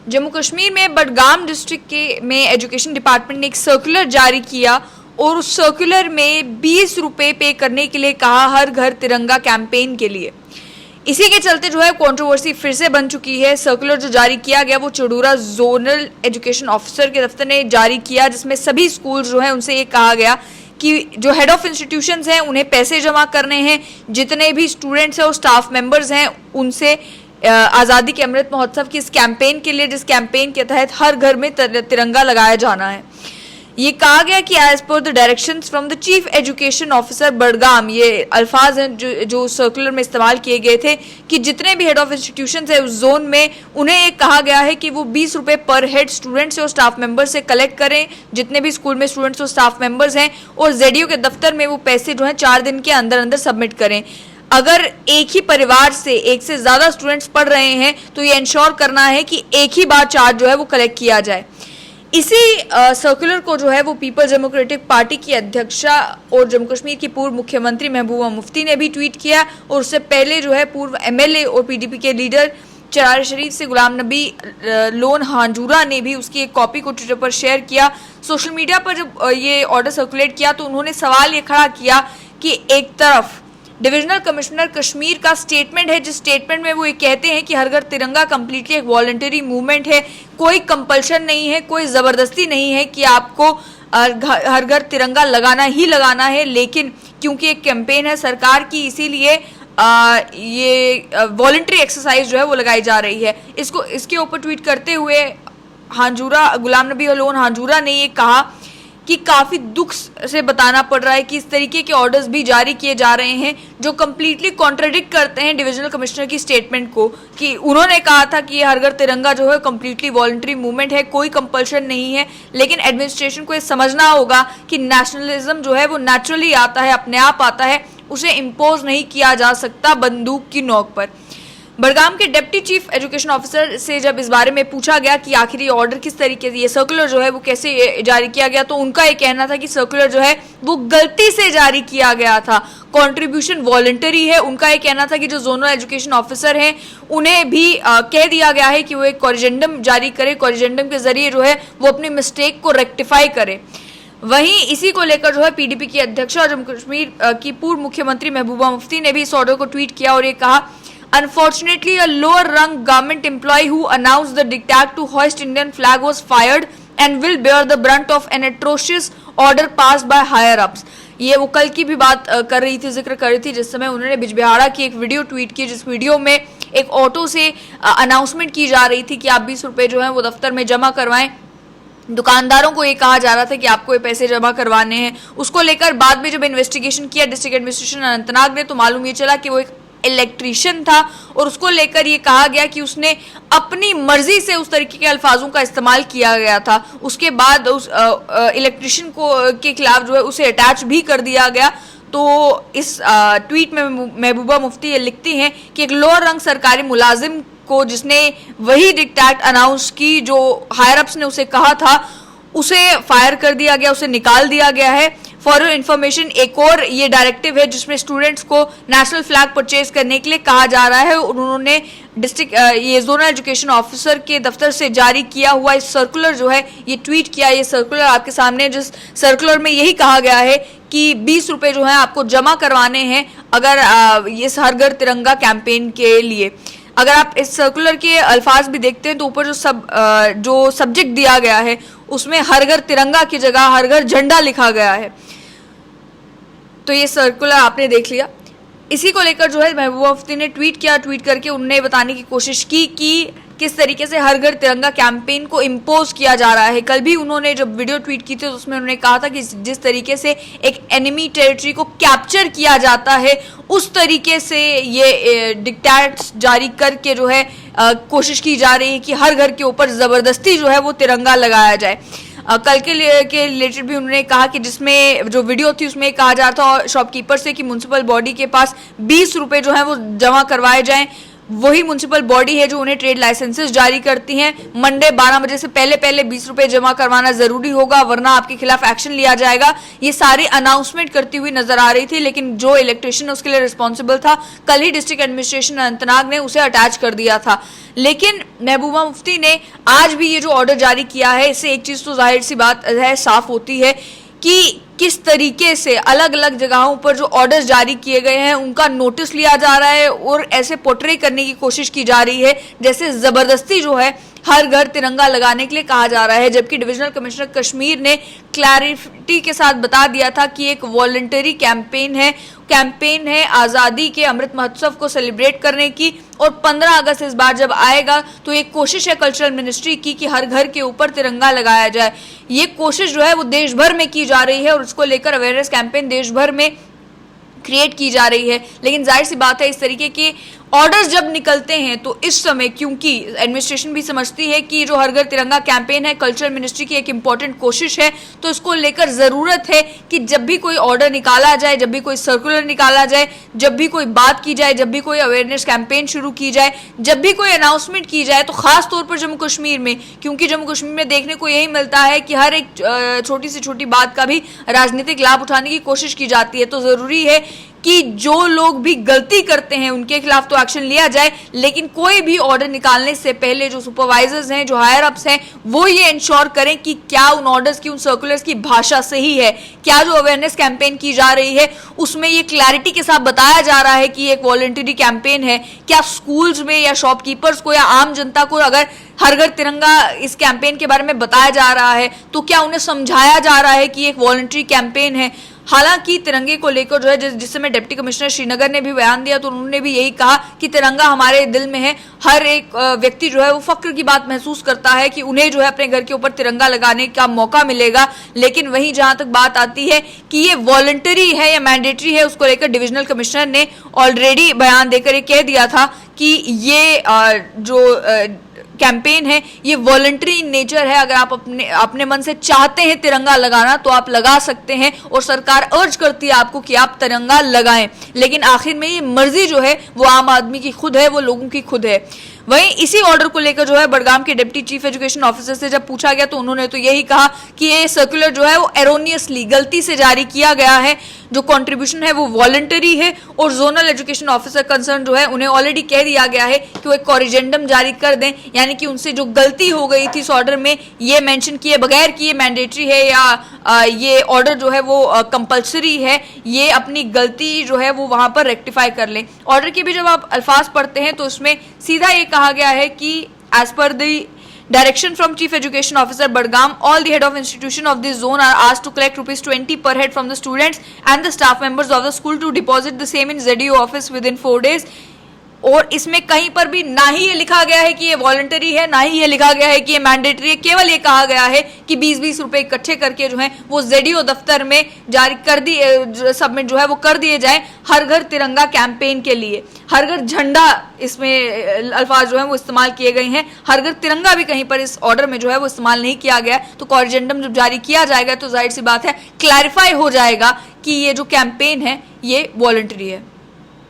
जम्मू कश्मीर में बडगाम डिस्ट्रिक्ट के में एजुकेशन डिपार्टमेंट ने एक सर्कुलर जारी किया और उस सर्कुलर में 20 रुपए पे करने के लिए कहा, हर घर तिरंगा कैंपेन के लिए। इसी के चलते जो है कंट्रोवर्सी फिर से बन चुकी है। सर्कुलर जो जारी किया गया वो चडूरा जोनल एजुकेशन ऑफिसर के दफ्तर ने जारी किया, जिसमें सभी स्कूल जो है उनसे ये कहा गया कि जो हेड ऑफ इंस्टीट्यूशंस हैं उन्हें पैसे जमा करने हैं, जितने भी स्टूडेंट्स हैं और स्टाफ मेंबर्स हैं उनसे आज़ादी के अमृत महोत्सव की इस कैंपेन के लिए, जिस कैंपेन के तहत हर घर में तिरंगा लगाया जाना है, ये कहा गया कि as per the directions from the chief education officer Budgam, ये अल्फाज हैं जो सर्कुलर में इस्तेमाल किए गए थे कि जितने भी हेड ऑफ इंस्टीट्यूशंस है उस जोन में उन्हें एक कहा गया है कि वो 20 रुपए पर हेड स्टूडेंट्स और स्टाफ मेंबर से कलेक्ट करें, जितने भी स्कूल में स्टूडेंट्स और स्टाफ मेंबर्स हैं, और जेडीयू के दफ्तर में वो पैसे जो है 4 दिन के अंदर अंदर सबमिट करें। अगर एक ही परिवार से एक से ज्यादा स्टूडेंट्स पढ़ रहे हैं तो ये इंश्योर करना है कि एक ही बार चार्ज जो है वो कलेक्ट किया जाए। इसी सर्कुलर को जो है वो पीपल्स डेमोक्रेटिक पार्टी की अध्यक्षा और जम्मू कश्मीर की पूर्व मुख्यमंत्री महबूबा मुफ्ती ने भी ट्वीट किया, और उससे पहले जो है पूर्व एमएलए और पीडीपी के लीडर चरार शरीफ से गुलाम नबी लोन हांजूरा ने भी उसकी एक कॉपी को ट्विटर पर शेयर किया। सोशल मीडिया पर जब ये ऑर्डर सर्कुलेट किया तो उन्होंने सवाल ये खड़ा किया कि एक तरफ डिविजनल कमिश्नर कश्मीर का स्टेटमेंट है, जिस स्टेटमेंट में वो ये कहते हैं कि हर घर तिरंगा कम्प्लीटली एक वॉलंटरी मूवमेंट है, कोई कंपल्शन नहीं है, कोई जबरदस्ती नहीं है कि आपको हर घर तिरंगा लगाना ही लगाना है, लेकिन क्योंकि एक कैंपेन है सरकार की इसीलिए ये वॉलंटरी एक्सरसाइज जो है वो लगाई जा रही है। इसके ऊपर ट्वीट करते हुए गुलाम नबी लोन हांजूरा ने ये कहा कि काफी दुख से बताना पड़ रहा है कि इस तरीके के ऑर्डर्स भी जारी किए जा रहे हैं जो कम्प्लीटली कॉन्ट्राडिक्ट करते हैं डिविजनल कमिश्नर की स्टेटमेंट को, कि उन्होंने कहा था कि हर घर तिरंगा जो है कम्प्लीटली वॉलंटरी मूवमेंट है, कोई कंपल्शन नहीं है, लेकिन एडमिनिस्ट्रेशन को ये समझना होगा कि नेशनलिज्म जो है वो नेचुरली आता है, अपने आप आता है, उसे इम्पोज नहीं किया जा सकता बंदूक की नोक पर। बडगाम के डिप्टी चीफ एजुकेशन ऑफिसर से जब इस बारे में पूछा गया कि आखिर ये ऑर्डर किस तरीके से, ये सर्कुलर जो है वो कैसे जारी किया गया, तो उनका ये कहना था कि सर्कुलर जो है वो गलती से जारी किया गया था, कंट्रीब्यूशन वॉलंटरी है। उनका ये कहना था कि जो जोनल एजुकेशन ऑफिसर हैं उन्हें भी कह दिया गया है कि वो एक कॉरिजेंडम जारी करे, कॉरिजेंडम के जरिए जो है वो अपनी मिस्टेक को रेक्टिफाई करे। वहीं इसी को लेकर जो है पीडीपी की अध्यक्षा और जम्मू कश्मीर की पूर्व मुख्यमंत्री महबूबा मुफ्ती ने भी इस ऑर्डर को ट्वीट किया और ये कहा, Unfortunately, a lower rung government employee who announced the diktat to hoist Indian flag was fired and will bear the brunt of an atrocious order passed by higher ups. ये वो कल की भी बात कर रही थी, जिक्र कर रही थी, जिस समय उन्होंने बिजबिहाड़ा की एक वीडियो ट्वीट की, जिस वीडियो में एक ऑटो से अनाउंसमेंट की जा रही थी कि आप 20 रुपए जो है वो दफ्तर में जमा करवाएं। दुकानदारों को ये कहा जा रहा था कि आपको ये पैसे जमा करवाने हैं। उसको लेकर बाद में जब इन्वेस्टिगेशन किया डिस्ट्रिक्ट एडमिनिस्ट्रेशन अनंतनाग ने, तो मालूम ये चला कि वो एक इलेक्ट्रीशियन था और उसको लेकर ये कहा गया कि उसने अपनी मर्जी से उस तरीके के अल्फाजों का इस्तेमाल किया गया था। उसके बाद उस इलेक्ट्रीशियन को के खिलाफ जो है उसे अटैच भी कर दिया गया। तो इस ट्वीट में महबूबा मुफ्ती ये लिखती हैं कि एक लोअर रंग सरकारी मुलाजिम को, जिसने वही डिक्टेट अनाउंस की जो हायर अप्स ने उसे कहा था, उसे फायर कर दिया गया, उसे निकाल दिया गया है। फॉर योर इन्फॉर्मेशन, एक और ये डायरेक्टिव है जिसमें स्टूडेंट्स को नेशनल फ्लैग परचेज करने के लिए कहा जा रहा है। उन्होंने डिस्ट्रिक्ट ये जोनल एजुकेशन ऑफिसर के दफ्तर से जारी किया हुआ इस सर्कुलर जो है ये ट्वीट किया। ये सर्कुलर आपके सामने, जिस सर्कुलर में यही कहा गया है कि 20 रुपए जो है आपको जमा करवाने हैं अगर ये हर घर तिरंगा कैंपेन के लिए। अगर आप इस सर्कुलर के अल्फाज भी देखते हैं तो ऊपर जो सब्जेक्ट दिया गया है उसमें हर घर तिरंगा की जगह हर घर झंडा लिखा गया है। तो ये सर्कुलर आपने देख लिया। इसी को लेकर जो है महबूबा मुफ्ती ने ट्वीट किया। ट्वीट करके उन्होंने बताने की कोशिश की कि किस तरीके से हर घर तिरंगा कैंपेन को इम्पोज किया जा रहा है। कल भी उन्होंने जब वीडियो ट्वीट की थी तो उसमें उन्होंने कहा था कि जिस तरीके से एक एनिमी टेरिटरी को कैप्चर किया जाता है उस तरीके से ये डिक्टेट्स जारी करके जो है कोशिश की जा रही है कि हर घर के ऊपर जबरदस्ती जो है वो तिरंगा लगाया जाए। कल के रिलेटेड भी उन्होंने कहा कि जिसमें जो वीडियो थी उसमें कहा जा रहा था शॉपकीपर से कि म्युनिसिपल बॉडी के पास 20 रुपए जो है वो जमा करवाए जाएं। वही म्युनिसिपल बॉडी है जो उन्हें ट्रेड लाइसेंसेस जारी करती हैं। मंडे 12 बजे से पहले 20 रुपए जमा करवाना जरूरी होगा, वरना आपके खिलाफ एक्शन लिया जाएगा। ये सारी अनाउंसमेंट करती हुई नजर आ रही थी, लेकिन जो इलेक्ट्रिशियन उसके लिए रिस्पॉन्सिबल था, कल ही डिस्ट्रिक्ट एडमिनिस्ट्रेशन अनंतनाग ने उसे अटैच कर दिया था। लेकिन महबूबा मुफ्ती ने आज भी ये जो ऑर्डर जारी किया है, इससे एक चीज तो जाहिर सी बात है साफ होती है कि किस तरीके से अलग अलग जगहों पर जो ऑर्डर्स जारी किए गए हैं उनका नोटिस लिया जा रहा है और ऐसे पोर्ट्रे करने की कोशिश की जा रही है जैसे जबरदस्ती जो है हर घर तिरंगा लगाने के लिए कहा जा रहा है। जबकि डिविजनल कमिश्नर कश्मीर ने क्लैरिटी के साथ बता दिया था कि एक वॉलंटरी कैंपेन है आजादी के अमृत महोत्सव को सेलिब्रेट करने की, और 15 अगस्त इस बार जब आएगा तो एक कोशिश है कल्चरल मिनिस्ट्री की कि हर घर के ऊपर तिरंगा लगाया जाए। ये कोशिश जो है वो देश भर में की जा रही है और उसको लेकर अवेयरनेस कैंपेन देश भर में क्रिएट की जा रही है। लेकिन जाहिर सी बात है इस तरीके के ऑर्डर्स जब निकलते हैं तो इस समय, क्योंकि एडमिनिस्ट्रेशन भी समझती है कि जो हर घर तिरंगा कैंपेन है कल्चरल मिनिस्ट्री की एक इंपॉर्टेंट कोशिश है, तो इसको लेकर जरूरत है कि जब भी कोई ऑर्डर निकाला जाए, जब भी कोई सर्कुलर निकाला जाए, जब भी कोई बात की जाए, जब भी कोई अवेयरनेस कैंपेन शुरू की जाए, जब भी कोई अनाउंसमेंट की जाए, तो खास तौर पर जम्मू कश्मीर में, क्योंकि जम्मू कश्मीर में देखने को यही मिलता है कि हर एक छोटी से छोटी बात का भी राजनीतिक लाभ उठाने की कोशिश की जाती है। तो जरूरी है कि जो लोग भी गलती करते हैं उनके खिलाफ तो एक्शन लिया जाए, लेकिन कोई भी ऑर्डर निकालने से पहले जो सुपरवाइजर्स हैं, जो हायर अप्स हैं, वो ये इंश्योर करें कि क्या उन ऑर्डर्स की, उन सर्कुलर्स की भाषा सही है, क्या जो अवेयरनेस कैंपेन की जा रही है उसमें ये क्लैरिटी के साथ बताया जा रहा है कि एक वॉलंटरी कैंपेन है। क्या स्कूल्स में या शॉपकीपर्स को या आम जनता को अगर हर घर तिरंगा इस कैंपेन के बारे में बताया जा रहा है तो क्या उन्हें समझाया जा रहा है कि एक वॉलंटरी कैंपेन है। हालांकि तिरंगे को लेकर जो है जिस समय डिप्टी कमिश्नर श्रीनगर ने भी बयान दिया तो उन्होंने भी यही कहा कि तिरंगा हमारे दिल में है। हर एक व्यक्ति जो है वो फक्र की बात महसूस करता है कि उन्हें जो है अपने घर के ऊपर तिरंगा लगाने का मौका मिलेगा। लेकिन वहीं जहां तक बात आती है कि ये वॉलंटरी है या मैंडेटरी है, उसको लेकर डिविजनल कमिश्नर ने ऑलरेडी बयान देकर ये कह दिया था कि ये जो कैंपेन है ये वॉलंटरी इन नेचर है। अगर आप अपने मन से चाहते हैं तिरंगा लगाना तो आप लगा सकते हैं और सरकार अर्ज करती है आपको कि आप तिरंगा लगाएं, लेकिन आखिर में ये मर्जी जो है वो आम आदमी की खुद है, वो लोगों की खुद है। वहीं इसी ऑर्डर को लेकर जो है बडगाम के डिप्टी चीफ एजुकेशन ऑफिसर से जब पूछा गया तो उन्होंने तो यही कहा कि ये सर्कुलर जो है वो एरोनियसली, गलती से जारी किया गया है, जो कंट्रीब्यूशन है वो वॉलंटरी है और जोनल एजुकेशन ऑफिसर कंसर्न जो है उन्हें ऑलरेडी कह दिया गया है कि वो एक कॉरिजेंडम जारी कर दें, यानी कि उनसे जो गलती हो गई थी इस ऑर्डर में ये मेंशन किए बगैर कि ये मैंडेटरी है या ये ऑर्डर जो है वो कंपल्सरी है, ये अपनी गलती जो है वो वहां पर रेक्टिफाई कर लें। ऑर्डर के भी जब आप अल्फाज पढ़ते हैं तो उसमें सीधा ये कहा गया है कि as per the direction from Chief Education Officer Badgam, all the head of institution of this zone are asked to collect ₹20 per head from the students and the staff members of the school to deposit the same in ZDO office within 4 days। और इसमें कहीं पर भी ना ही ये लिखा गया है कि ये वॉलंटरी है, ना ही ये लिखा गया है कि ये मैंडेटरी है। केवल ये कहा गया है कि 20-20 रुपए इकट्ठे करके जो है वो ZDO दफ्तर में जारी कर दिए, सबमिट जो है वो कर दिए जाए हर घर तिरंगा कैंपेन के लिए। हर घर झंडा इसमें अल्फाज जो है वो इस्तेमाल किए गए हैं, हर घर तिरंगा भी कहीं पर इस ऑर्डर में जो है वो इस्तेमाल नहीं किया गया। तो कॉरिजेंडम जब जारी किया जाएगा तो जाहिर सी बात है क्लैरिफाई हो जाएगा कि ये जो कैंपेन है ये वॉलंटरी है।